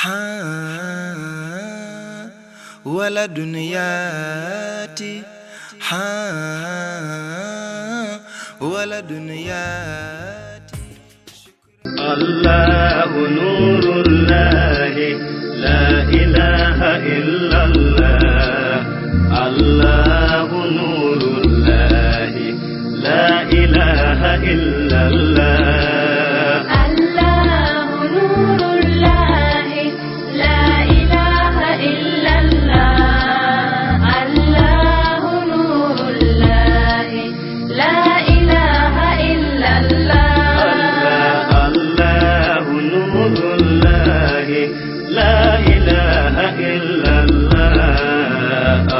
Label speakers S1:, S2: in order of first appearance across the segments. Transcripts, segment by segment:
S1: ها ولا دنياتي ها ولا دنياتي.
S2: الله نور الله لا إله إلا الله. الله نور الله لا إله إلا الله.
S3: الله نور الله لا إله إلا الله. الله نور الله لا إله إلا الله.
S2: الله نور الله لا إله إلا الله.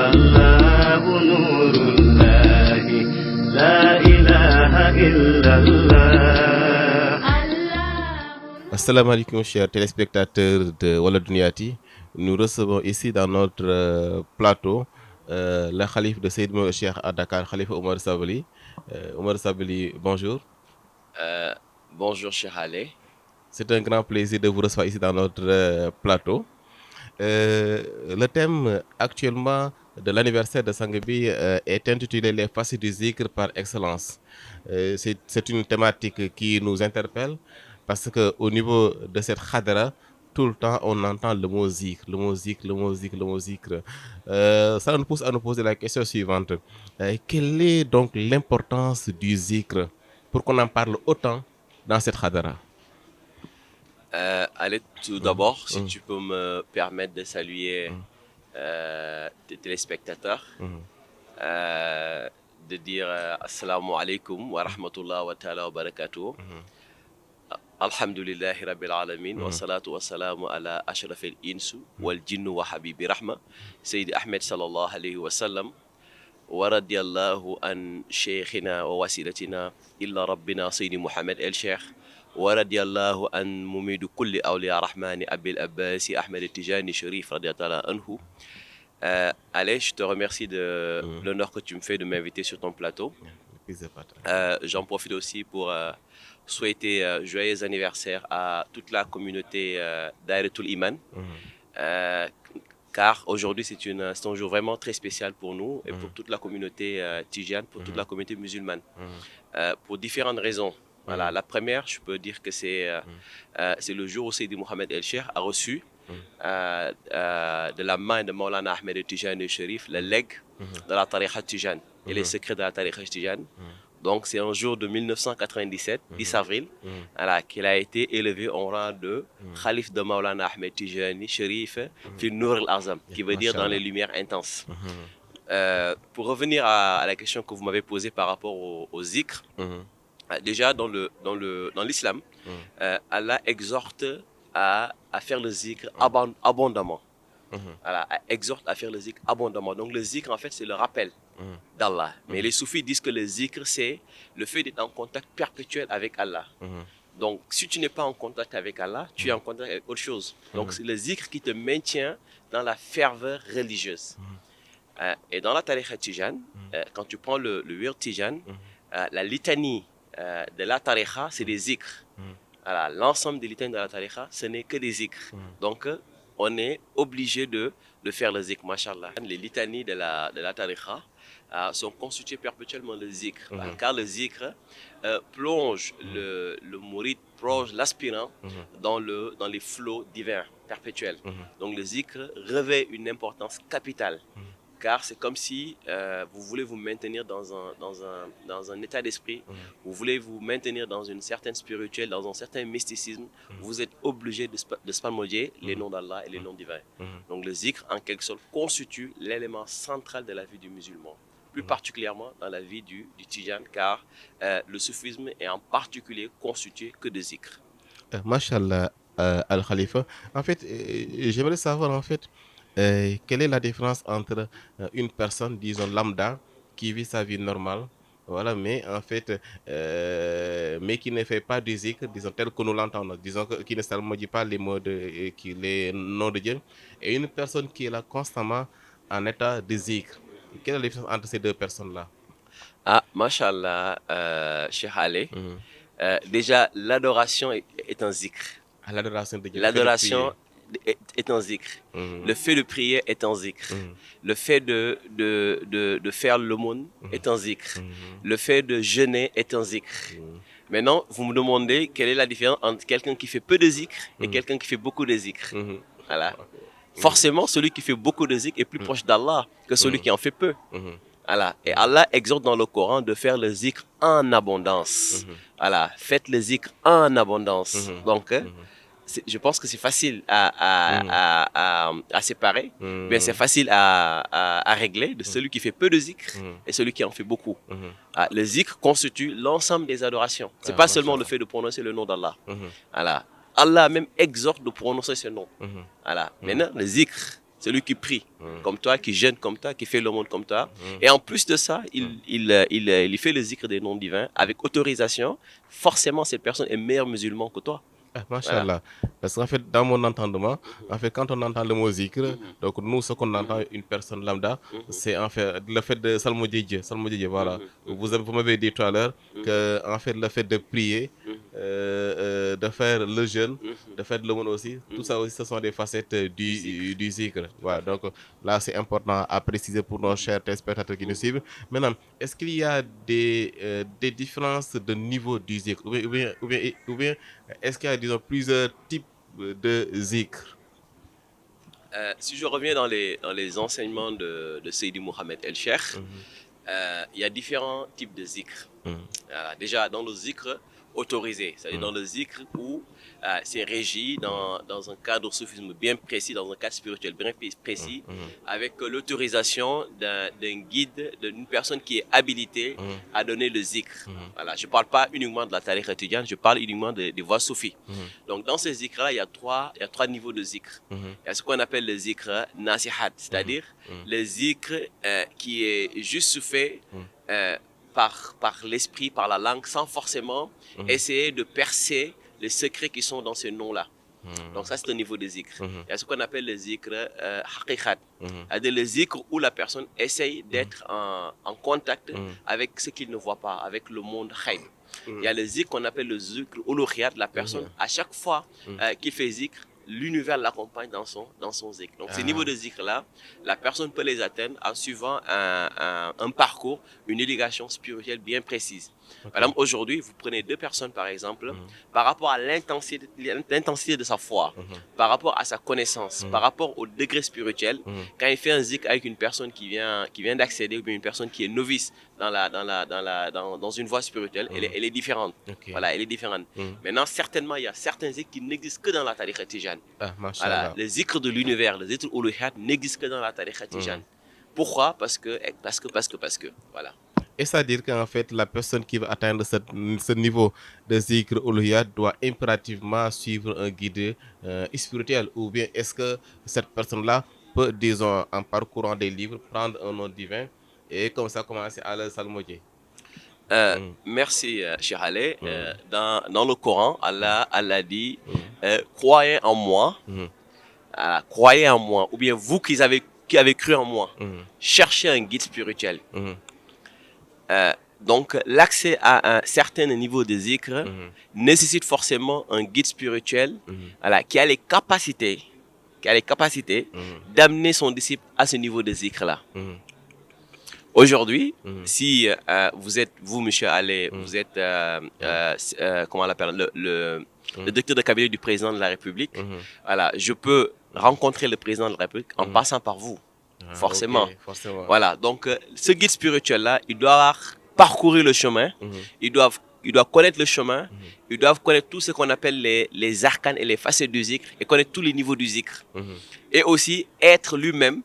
S2: الله نور الله لا إله إلا الله.
S4: Assalamu alaikum chers téléspectateurs de Wala Dunyati. Nous recevons ici dans notre plateau le khalife de Seydi Mawlid Cheikh à Dakar, Khalifa Omar Sabally. Omar Sabally, bonjour.
S5: Bonjour cher Ale.
S4: C'est un grand plaisir de vous recevoir ici dans notre plateau. Le thème actuellement de l'anniversaire de Sangabi est intitulé Les facettes du zikr par excellence. C'est une thématique qui nous interpelle parce qu'au niveau de cette khadra, tout le temps on entend le mot zikr, le mot zikr, le mot zikr, le mot zikr. Ça nous pousse à nous poser la question suivante. Quelle est donc l'importance du zikr pour qu'on en parle autant dans cette khadra?
S5: Allez, tout d'abord, si tu peux me permettre de saluer tes téléspectateurs, de dire Assalamu alaikum wa rahmatullah wa ta'ala wa barakatuh. Alhamdulillahi rabbil alamin wa salatu wa salamu ala ashrafil insu wal jinnu wa habibi rahma Sayyidi Ahmed sallallahu alayhi wa sallam wa radiyallahu an shaykhina wa wasilatina illa rabbina Sayyidi Muhammad el Sheikh ورضي الله عن مميد كل أولياء الرحمن أبي الأباس أحمد التجاني شريف رضي الله عنه. Allez, je te remercie de l'honneur que tu me fais de m'inviter sur ton plateau. J'en profite aussi pour souhaiter joyeux anniversaire à toute la communauté d'Aïratul Iman. Car aujourd'hui c'est un jour vraiment très spécial pour nous et pour toute la communauté tijane, pour toute la communauté musulmane. Pour différentes raisons. Voilà, la première, je peux dire que c'est le jour où Seydi Mohamed El Cheikh a reçu de la main de Maulana Ahmed Tijani Sharif le legs de la tariqa Tijane et les secrets de la tariqa Tijane. Donc c'est un jour de 1997, 10 avril, voilà, qu'il a été élevé en rang de Khalif de Maulana Ahmed Tijani Sharif fi Nour al-Azam, qui veut dire dans les lumières intenses. Pour revenir à la question que vous m'avez posée par rapport au zikr, déjà dans l'islam, Allah exhorte à faire le zikr abondamment. Allah exhorte à faire le zikr abondamment. Donc le zikr en fait c'est le rappel d'Allah. Mais les soufis disent que le zikr c'est le fait d'être en contact perpétuel avec Allah. Donc si tu n'es pas en contact avec Allah, tu es en contact avec autre chose. Donc c'est le zikr qui te maintient dans la ferveur religieuse. Et dans la tariqa Tijane, quand tu prends le wird Tijane, la litanie de la tariqa, c'est des zikrs. Voilà, l'ensemble des litanies de la tariqa, ce n'est que des zikrs. Donc, on est obligé de faire le zikr, mashallah. Les litanies de la tariqa sont constituées perpétuellement de zikr. Car le zikr plonge le mourid, plonge l'aspirant dans les flots divins perpétuels. Donc, le zikr revêt une importance capitale. Car c'est comme si vous voulez vous maintenir dans un état d'esprit, vous voulez vous maintenir dans une certaine spirituelle, dans un certain mysticisme, vous êtes obligé de spalmodier les noms d'Allah et les noms divins. Donc le zikr, en quelque sorte, constitue l'élément central de la vie du musulman, plus particulièrement dans la vie du Tijane, car le soufisme est en particulier constitué que de zikr.
S4: Mashallah, Al-Khalifa. En fait, j'aimerais savoir en fait, quelle est la différence entre une personne, disons lambda, qui vit sa vie normale, voilà, mais en fait, mais qui ne fait pas du zikr, disons tel que nous l'entendons, disons qui ne s'almodie pas les mots les noms de Dieu, et une personne qui est là constamment en état de zikr. Quelle est la différence entre ces deux personnes-là?
S5: Ah, mashallah, Cheikh Ali. Déjà, l'adoration est un zikr.
S4: L'adoration de Dieu.
S5: L'adoration est un zikr. Le fait de prier est un zikr. Le fait de faire l'aumône est un zikr. Le fait de jeûner est un zikr. Maintenant, vous me demandez quelle est la différence entre quelqu'un qui fait peu de zikr et quelqu'un qui fait beaucoup de zikr. Voilà. Forcément, celui qui fait beaucoup de zikr est plus proche d'Allah que celui qui en fait peu. Voilà. Et Allah exhorte dans le Coran de faire le zikr en abondance. Voilà. Faites le zikr en abondance. Donc, je pense que c'est facile à séparer, mais c'est facile à régler de celui qui fait peu de zikr et celui qui en fait beaucoup. Le zikr constitue l'ensemble des adorations. C'est pas seulement le fait de prononcer le nom d'Allah. Voilà. Allah même exhorte de prononcer ce nom. Voilà. Maintenant, le zikr, celui qui prie comme toi, qui jeûne comme toi, qui fait le monde comme toi. Et en plus de ça, il fait le zikr des noms divins avec autorisation. Forcément, cette personne est meilleur musulman que toi.
S4: Machallah. Parce qu'en fait, dans mon entendement, en fait, quand on entend le mot zikr, donc nous, ce qu'on entend une personne lambda, c'est en fait le fait de salmodier, voilà. Vous m'avez dit tout à l'heure que en fait le fait de prier, de faire le jeûne, de faire le monde aussi, tout ça aussi, ce sont des facettes du zikr. Voilà. Donc là, c'est important à préciser pour nos chers téléspectateurs qui nous suivent. Maintenant, est-ce qu'il y a des différences de niveau du zikr, ou bien est-ce qu'il y a, disons, plusieurs types de zikr?
S5: Si je reviens dans les enseignements de Seydi Mohamed El Cheikh, il y a différents types de zikr. Déjà, dans le zikr autorisé, c'est-à-dire dans le zikr où c'est régi dans un cadre soufisme bien précis, dans un cadre spirituel bien précis, avec l'autorisation d'un guide, d'une personne qui est habilitée à donner le zikr. Voilà. Je ne parle pas uniquement de la tariqa tidjane, je parle uniquement des voies soufis. Donc dans ces zikrs-là, il y a trois niveaux de zikr. Il y a ce qu'on appelle le zikr nasihat, c'est-à-dire le zikr qui est juste fait par l'esprit, par la langue, sans forcément essayer de percer les secrets qui sont dans ces noms-là. Donc ça, c'est au niveau des zikr. Il y a ce qu'on appelle le zikr haqiqat, c'est-à-dire le zikr où la personne essaye d'être en contact avec ce qu'il ne voit pas, avec le monde khayb. Il y a le zikr qu'on appelle le zikr uluhiyat, la personne, à chaque fois qu'il fait zikr, l'univers l'accompagne dans son zikr. Donc ces niveaux de zikr-là, la personne peut les atteindre en suivant un parcours, une éducation spirituelle bien précise. Par exemple, aujourd'hui, vous prenez deux personnes, par exemple, par rapport à l'intensité de sa foi, par rapport à sa connaissance, par rapport au degré spirituel, quand il fait un zikr avec une personne qui vient d'accéder, ou bien une personne qui est novice dans une voie spirituelle, elle est différente. Voilà, elle est différente. Maintenant, certainement, il y a certains zikrs qui n'existent que dans la tariqa tidjane. Voilà, les zikrs de l'univers, les zikrs uluhiyat n'existent que dans la tariqa tidjane. Pourquoi? Parce que, voilà.
S4: Et c'est-à-dire qu'en fait, la personne qui va atteindre ce niveau de zikr uluhiyat doit impérativement suivre un guide spirituel, ou bien est-ce que cette personne-là peut, disons, en parcourant des livres, prendre un nom divin et comme ça commencer à le salmodier?
S5: Merci, Cheikh Ale. Dans le Coran, Allah dit croyez en moi, croyez en moi, ou bien vous qui avez cru en moi, cherchez un guide spirituel. Donc, l'accès à un certain niveau de zikr nécessite forcément un guide spirituel qui a les capacités d'amener son disciple à ce niveau de zikr-là. Aujourd'hui, si vous, monsieur Ale, vous êtes, comment on l'appelle, le directeur de cabinet du président de la République, voilà, je peux rencontrer le président de la République en passant par vous. Forcément.
S4: Okay, forcément.
S5: Voilà. Donc, ce guide spirituel-là, il doit parcourir le chemin. Il doit connaître le chemin. Il doit connaître tout ce qu'on appelle les arcanes et les facettes du zikr et connaître tous les niveaux du zikr. Et aussi être lui-même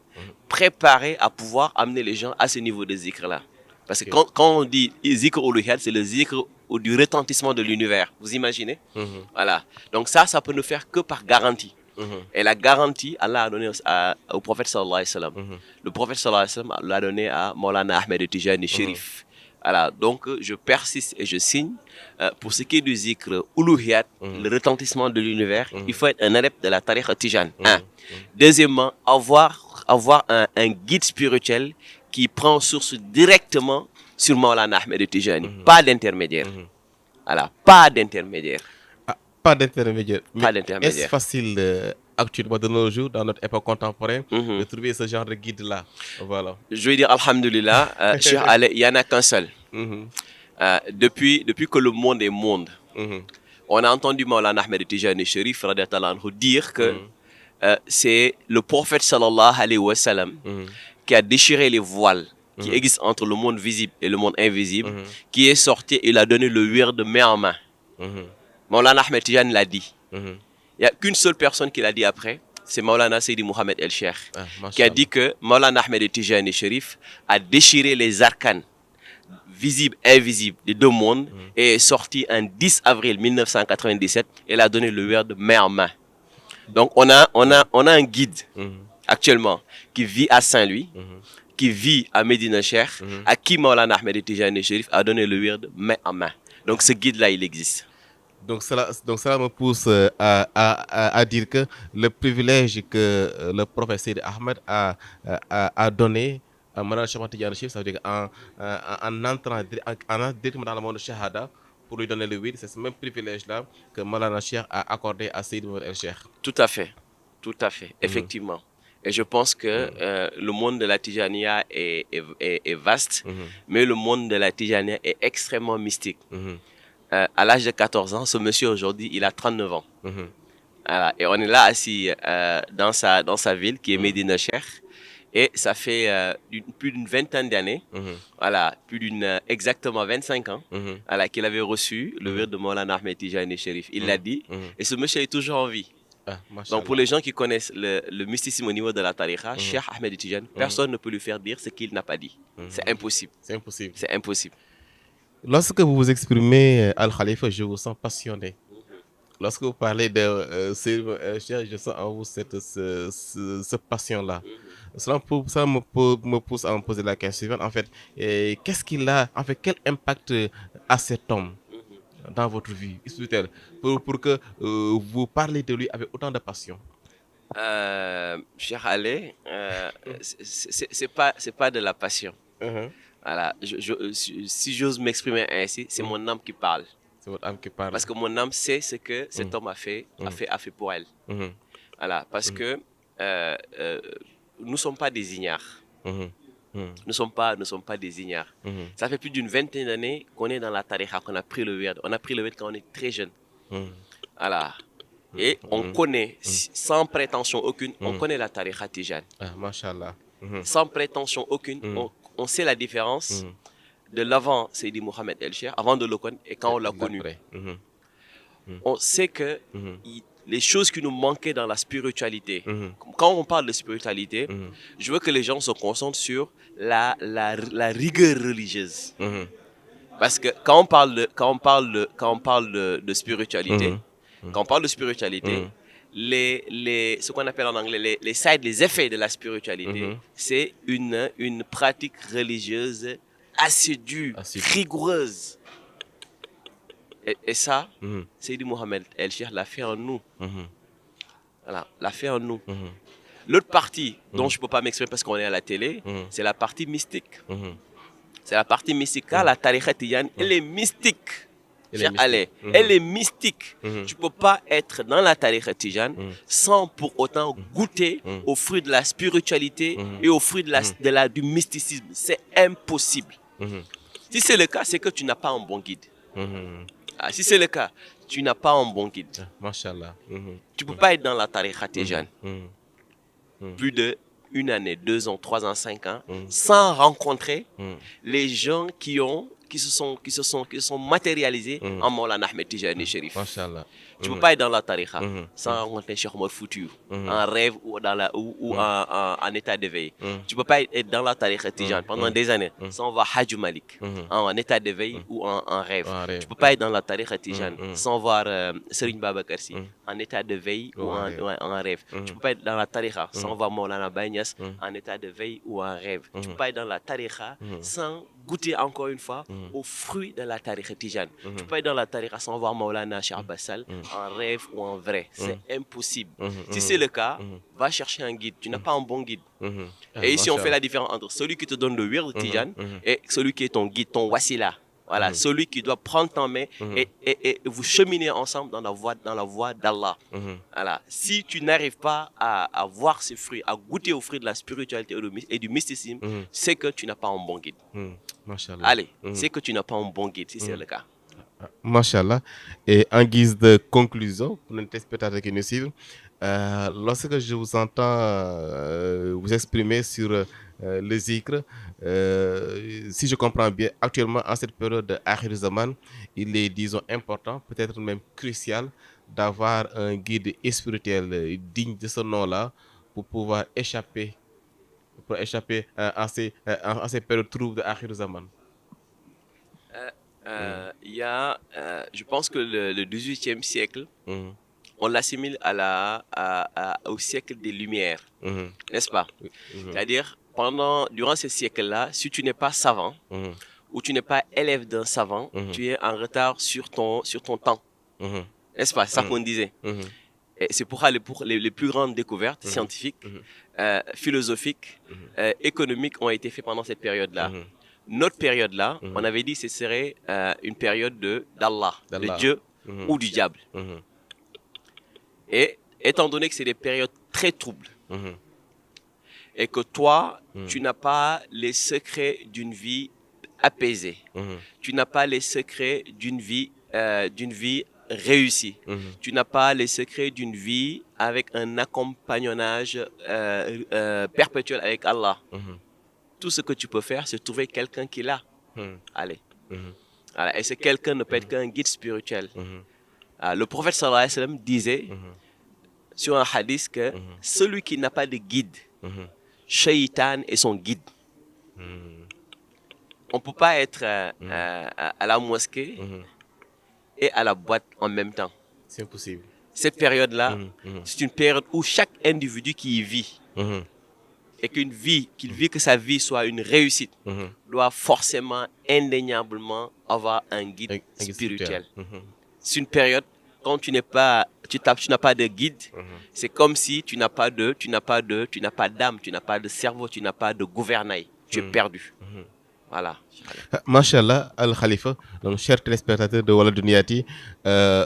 S5: préparé à pouvoir amener les gens à ce niveau de zikr-là. Parce que quand on dit zikr uluhiyat, c'est le zikr du retentissement de l'univers. Vous imaginez? Voilà. Donc ça peut ne faire que par garantie. Et la garantie, Allah a donné au prophète sallallahu alayhi wa sallam. Le prophète sallallahu alayhi wa sallam l'a donné à Maulana Ahmed Tijani Chérif. Voilà, donc je persiste et je signe. Pour ce qui est du zikr uluhiyat, le retentissement de l'univers, il faut être un adepte de la tariqa tidjane. Deuxièmement, avoir un guide spirituel qui prend source directement sur Maulana Ahmed Tijani. Pas d'intermédiaire. Voilà, pas d'intermédiaire.
S4: Pas d'intermédiaire. Est-ce facile actuellement de nos jours, dans notre époque contemporaine, de trouver ce genre de guide-là. Voilà.
S5: Je vais dire Alhamdulillah, Cheikh Ali, il n'y en a qu'un seul. Depuis que le monde est monde, on a entendu Maulana Ahmed Tijani Sherif dire que c'est le prophète sallallahu alayhi wa sallam qui a déchiré les voiles qui existent entre le monde visible et le monde invisible, qui est sorti et il a donné le wird de main en main. Maulana Ahmed Tijani l'a dit. Il n'y a qu'une seule personne qui l'a dit après, c'est Maulana Seydi Mohamed El Cheikh, qui a dit que Maulana Ahmed Tijani Sherif a déchiré les arcanes visibles et invisibles des deux mondes et est sorti un 10 avril 1997 et il a donné le wird de main en main. Donc on a un guide actuellement qui vit à Saint-Louis, qui vit à Medina Cheikh, à qui Maulana Ahmed Tijani Sherif a donné le wird de main en main. Donc ce guide-là, il existe.
S4: Donc cela me pousse à dire que le privilège que le professeur Ahmed a donné à Maulana Cheikh Ahmed Tijani Sherif, ça veut dire qu'en entrant directement dans le monde de Shahada, pour lui donner le wird, c'est ce même privilège-là que Maulana Cheikh a accordé à Seydi Mohamed El Cheikh. Tout à fait,
S5: effectivement. Et je pense que le monde de la Tijaniya est vaste, mais le monde de la Tijaniya est extrêmement mystique. À l'âge de 14 ans, ce monsieur aujourd'hui, il a 39 ans. Voilà. Et on est là assis dans sa ville qui est Medina Cheikh. Et ça fait plus d'une vingtaine d'années, voilà, exactement 25 ans, voilà, qu'il avait reçu le wird de Maulana Ahmed Tijani Sherif. Il l'a dit, et ce monsieur est toujours en vie. Donc pour les gens qui connaissent le mysticisme au niveau de la tariqa, Cheikh Ahmed Tijani, personne ne peut lui faire dire ce qu'il n'a pas dit. C'est impossible. C'est impossible.
S4: Lorsque vous vous exprimez Al-Khalifa, je vous sens passionné. Lorsque vous parlez de Cheikh, je sens en vous cette passion-là. Cela me pousse à me poser la question suivante. En fait, qu'est-ce qu'il a, en fait, quel impact a cet homme dans votre vie spirituelle pour que vous parlez de lui avec autant de passion?
S5: Cheikh Ali, c'est pas de la passion. Voilà, si j'ose m'exprimer ainsi, c'est mon âme qui parle.
S4: C'est votre âme qui parle.
S5: Parce que mon âme sait ce que cet homme a fait pour elle. Voilà, parce que nous ne sommes pas des ignares. Nous ne sommes pas des ignares. Ça fait plus d'une vingtaine d'années qu'on est dans la tariqa, qu'on a pris le wird. On a pris le wird quand on est très jeune. Voilà. Et on connaît, sans prétention aucune, on connaît la tariqa tijane.
S4: Mashallah.
S5: Sans prétention aucune, on sait la différence de l'avant Seydi Mohamed El Cheikh, avant de le connaître et quand on l'a connu. On sait que les choses qui nous manquaient dans la spiritualité, quand on parle de spiritualité, je veux que les gens se concentrent sur la rigueur religieuse. Parce que quand on parle de spiritualité, ce qu'on appelle en anglais les sides, les effets de la spiritualité, c'est une pratique religieuse assidue, rigoureuse. Et ça, Seydi Mohamed El Cheikh l'a fait en nous. Voilà, l'a fait en nous. L'autre partie dont je ne peux pas m'exprimer parce qu'on est à la télé, c'est la partie mystique. C'est la partie mystique. Car la tariqa tijane, elle est mystique. Elle est mystique. Tu ne peux pas être dans la tariqa tijane sans pour autant goûter aux fruits de la spiritualité et aux fruits du mysticisme. C'est impossible. Si c'est le cas, c'est que tu n'as pas un bon guide. Si c'est le cas, tu n'as pas un bon guide.
S4: Mashallah.
S5: Tu ne peux pas être dans la tariqa tijane plus de 1 année, 2 ans, 3 ans, 5 ans sans rencontrer les gens qui se sont matérialisés en Maulana Ahmed Tijani Sherif. Tu ne peux pas être dans la tariqa sans rencontrer Cheikh Omar Foutiyou en rêve ou en état d'éveil. Tu ne peux pas être dans la tariqa tijane pendant des années sans voir Hadj Malik en état d'éveil ou en rêve. Tu ne peux pas être dans la tariqa tijane sans voir Serigne Babacar Sy en état d'éveil ou en rêve. Tu ne peux pas être dans la tariqa sans voir Maulana Baye Niass en état d'éveil ou en rêve. Tu ne peux pas être dans la tariqa sans goûter encore une fois aux fruits de la tariqa tijane. Tu ne peux pas être dans la tariqa sans voir Maulana Cheikh Bassal en rêve ou en vrai. C'est impossible. Si c'est le cas, va chercher un guide. Tu n'as pas un bon guide. Et ici, on fait la différence entre celui qui te donne le wird tijane et celui qui est ton guide, ton wasila. Voilà, celui qui doit prendre ta main et vous cheminer ensemble dans la voie d'Allah. Voilà. Si tu n'arrives pas à voir ces fruits, à goûter aux fruits de la spiritualité et du mysticisme, c'est que tu n'as pas un bon guide.
S4: Machallah.
S5: Allez, c'est que tu n'as pas un bon guide, si c'est le cas.
S4: Machallah. Et en guise de conclusion, pour les téléspectateurs qui nous suivent, lorsque je vous entends vous exprimer sur le zikr, si je comprends bien, actuellement en cette période de Akhir Zaman, il est, disons, important, peut-être même crucial, d'avoir un guide spirituel digne de ce nom-là pour pouvoir échapper à ces périodes troubles de Akhir Zaman.
S5: Je pense que le 18e siècle, on l'assimile au siècle des Lumières, n'est-ce pas? C'est-à-dire, durant ce siècle-là, si tu n'es pas savant ou tu n'es pas élève d'un savant, tu es en retard sur ton temps. N'est-ce pas? C'est ça qu'on disait. Et c'est pourquoi les plus grandes découvertes scientifiques, philosophiques, économiques ont été faites pendant cette période-là. Notre période-là, on avait dit que ce serait une période d'Allah, de Dieu ou du diable. Et étant donné que c'est des périodes très troubles, et que toi, tu n'as pas les secrets d'une vie apaisée, tu n'as pas les secrets d'une vie réussie, tu n'as pas les secrets d'une vie avec un accompagnonnage perpétuel avec Allah. Tout ce que tu peux faire, c'est trouver quelqu'un qui l'a. Allez. Voilà. Et ce quelqu'un ne peut être qu'un guide spirituel. Le prophète sallallahu alayhi wa sallam disait sur un hadith que celui qui n'a pas de guide, Shaitan est son guide. On ne peut pas être à la mosquée et à la boîte en même temps.
S4: C'est impossible.
S5: Cette période-là, c'est une période où chaque individu qui y vit et qu'il vit que sa vie soit une réussite, doit forcément, indéniablement avoir un guide spirituel. C'est une période, quand tu n'as pas de guide, c'est comme si tu n'as pas d'âme, tu n'as pas de cerveau, tu n'as pas de gouvernail. Tu es perdu. Voilà.
S4: Machallah, Al-Khalifa, donc chers téléspectateurs de Walad Dunyati,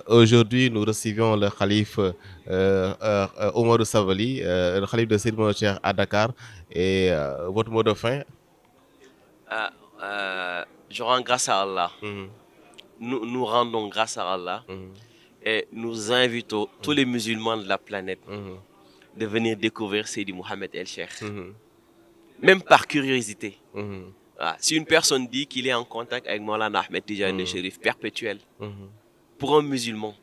S4: aujourd'hui nous recevons le Khalife Omarou Sabally, le Khalife de Seydi Cheikh à Dakar, et votre mot de fin?
S5: Je rends grâce à Allah. Nous rendons grâce à Allah et nous invitons tous les musulmans de la planète de venir découvrir Seydi Mohamed El Cheikh, même par curiosité. Si une personne dit qu'il est en contact avec Maulana Ahmed Tijani Chérif perpétuel, pour un musulman,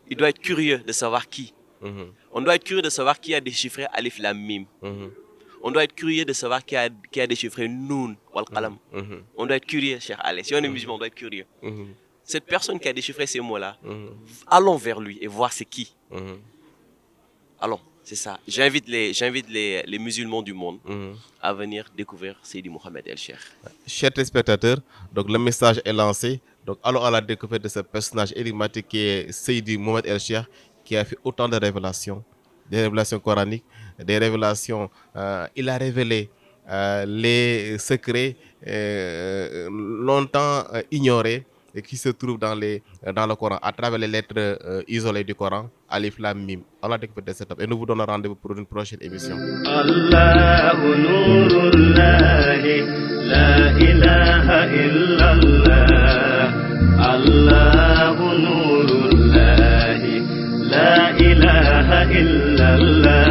S5: il doit être curieux de savoir qui. On doit être curieux de savoir qui a déchiffré Alif Lam Mim. On doit être curieux de savoir qui a déchiffré Noun wal Qalam. On doit être curieux, cher Ali. Si on est musulman, on doit être curieux. Cette personne qui a déchiffré ces mots-là, allons vers lui et voir c'est qui. Allons. C'est ça. J'invite les musulmans du monde à venir découvrir Seydi Mohamed El Cheikh.
S4: Chers téléspectateurs, donc le message est lancé. Donc allons à la découverte de ce personnage énigmatique qui est Seydi Mohamed El Cheikh, qui a fait autant de révélations, des révélations coraniques, des révélations. Il a révélé les secrets longtemps ignorés et qui se trouvent dans le Coran, à travers les lettres isolées du Coran, Alif Lam Mim. Allah découverte de cette étape. Et nous vous donnons rendez-vous pour une prochaine émission.
S2: Allahu Nurullahi, la ilaha illallah. Allahu Nurullahi, la ilaha illallah.